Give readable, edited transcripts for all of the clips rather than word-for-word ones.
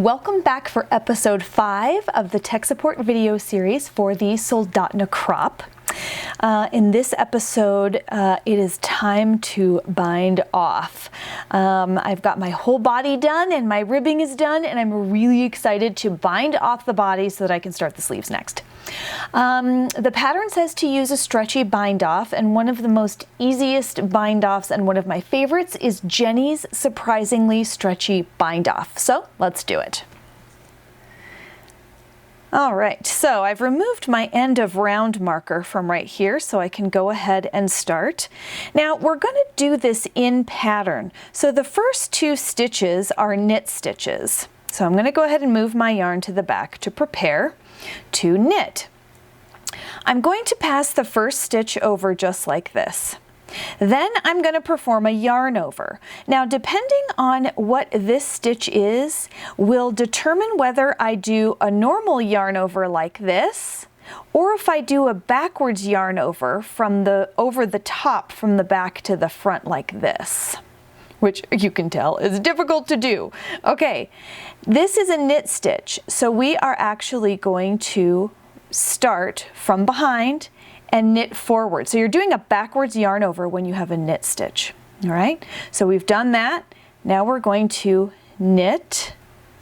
Welcome back for episode 5 of the tech support video series for the Soldotnalong crop. In this episode, it is time to bind off. I've got my whole body done and my ribbing is done, and I'm really excited to bind off the body so that I can start the sleeves next. The pattern says to use a stretchy bind off, and one of the most easiest bind offs and one of my favorites is Jeny's surprisingly stretchy bind off. So let's do it. All right, so I've removed my end of round marker from right here so I can go ahead and start. Now we're going to do this in pattern. So the first 2 stitches are knit stitches. So I'm going to go ahead and move my yarn to the back to prepare to knit. I'm going to pass the first stitch over just like this. Then I'm going to perform a yarn over. Now, depending on what this stitch is, will determine whether I do a normal yarn over like this, or if I do a backwards yarn over from over the top from the back to the front like this, which you can tell is difficult to do. Okay, this is a knit stitch, so we are actually going to start from behind and knit forward. So you're doing a backwards yarn over when you have a knit stitch. All right, so we've done that. Now we're going to knit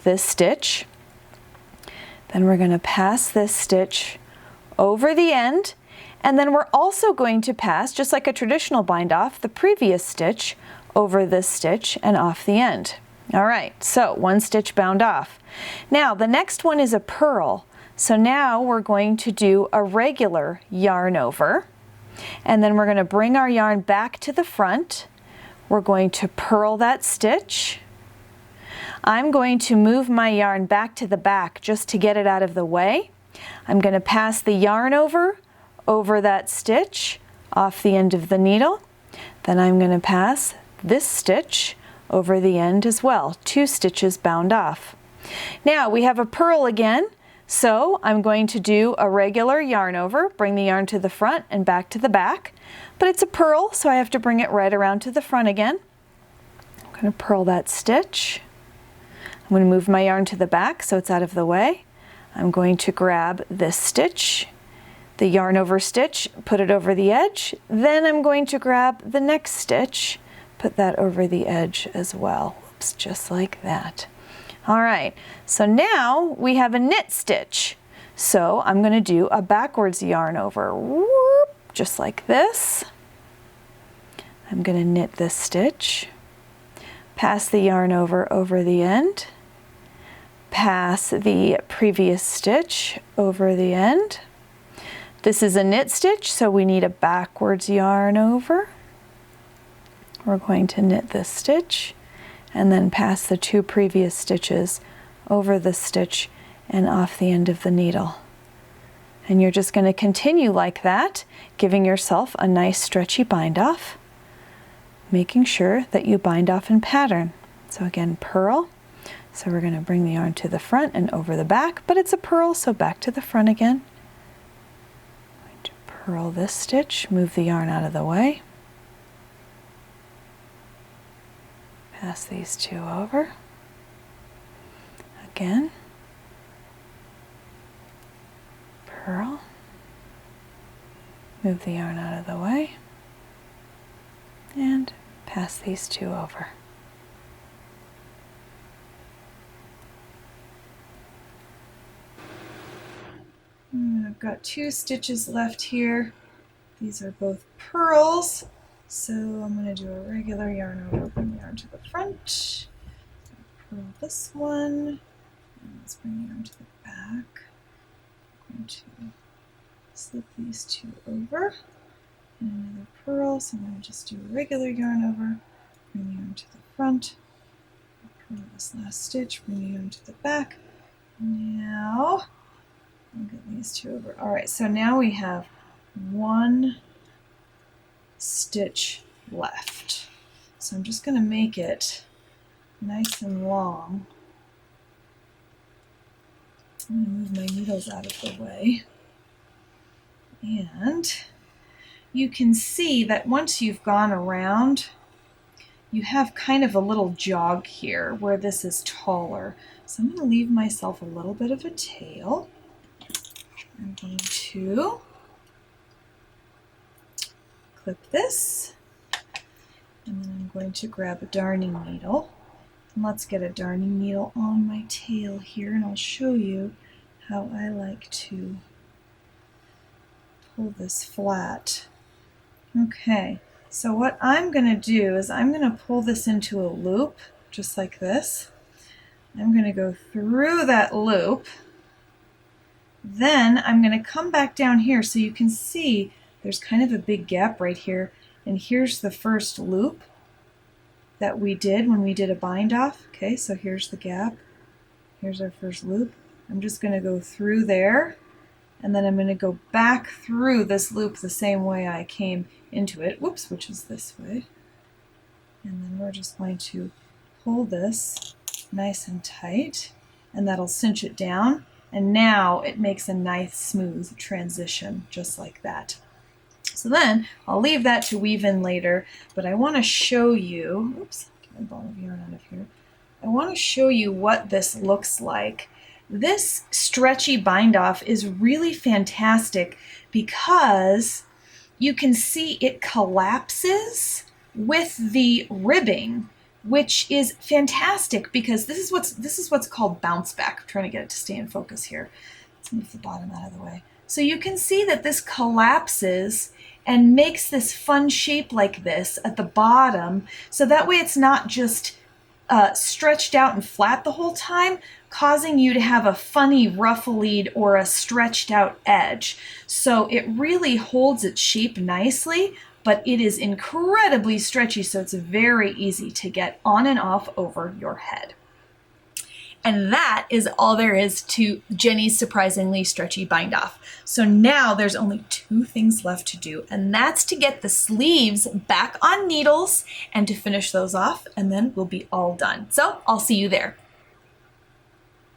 this stitch. Then we're going to pass this stitch over the end, and then we're also going to pass, just like a traditional bind off, the previous stitch over this stitch and off the end. All right, so 1 stitch bound off. Now the next one is a purl. So now we're going to do a regular yarn over, and then we're going to bring our yarn back to the front. We're going to purl that stitch. I'm going to move my yarn back to the back just to get it out of the way. I'm going to pass the yarn over that stitch off the end of the needle. Then I'm going to pass this stitch over the end as well. 2 stitches bound off. Now we have a purl again. So I'm going to do a regular yarn over, bring the yarn to the front and back to the back, but it's a purl, so I have to bring it right around to the front again. I'm going to purl that stitch. I'm going to move my yarn to the back so it's out of the way. I'm going to grab this stitch, the yarn over stitch, put it over the edge. Then I'm going to grab the next stitch, put that over the edge as well. Oops, just like that. All right, so now we have a knit stitch. So I'm going to do a backwards yarn over, whoop, just like this. I'm going to knit this stitch, pass the yarn over the end, pass the previous stitch over the end. This is a knit stitch, so we need a backwards yarn over. We're going to knit this stitch, and then pass the 2 previous stitches over the stitch and off the end of the needle. And you're just going to continue like that, giving yourself a nice stretchy bind off, making sure that you bind off in pattern. So again, purl. So we're going to bring the yarn to the front and over the back, but it's a purl, so back to the front again. I'm going to purl this stitch, move the yarn out of the way. Pass these 2 over. Again, purl, move the yarn out of the way, and pass these 2 over. And I've got 2 stitches left here. These are both purls. So I'm going to do a regular yarn over, bring the yarn to the front, purl this one, and let's bring the yarn to the back. I'm going to slip these 2 over, and another purl, so I'm going to just do a regular yarn over, bring the yarn to the front, purl this last stitch, bring the yarn to the back. Now, I'll get these 2 over. All right, so now we have 1 stitch left. So I'm just going to make it nice and long. I'm going to move my needles out of the way. And you can see that once you've gone around, you have kind of a little jog here where this is taller. So I'm going to leave myself a little bit of a tail. I'm going to clip this, and then I'm going to grab a darning needle. And let's get a darning needle on my tail here, and I'll show you how I like to pull this flat. Okay, so what I'm going to do is I'm going to pull this into a loop, just like this. I'm going to go through that loop. Then I'm going to come back down here so you can see there's kind of a big gap right here. And here's the first loop that we did when we did a bind off. Okay, so here's the gap. Here's our first loop. I'm just going to go through there, and then I'm going to go back through this loop the same way I came into it. Whoops, which is this way. And then we're just going to pull this nice and tight, and that'll cinch it down. And now it makes a nice smooth transition, just like that. So then I'll leave that to weave in later, but I want to show you, oops, get my ball of yarn out of here. I want to show you what this looks like. This stretchy bind off is really fantastic because you can see it collapses with the ribbing, which is fantastic because this is what's called bounce back. I'm trying to get it to stay in focus here. Let's move the bottom out of the way. So you can see that this collapses and makes this fun shape like this at the bottom, so that way it's not just stretched out and flat the whole time, causing you to have a funny ruffled or a stretched out edge. So it really holds its shape nicely, but it is incredibly stretchy, so it's very easy to get on and off over your head. And that is all there is to Jeny's surprisingly stretchy bind off. So now there's only 2 things left to do, and that's to get the sleeves back on needles and to finish those off, and then we'll be all done. So I'll see you there.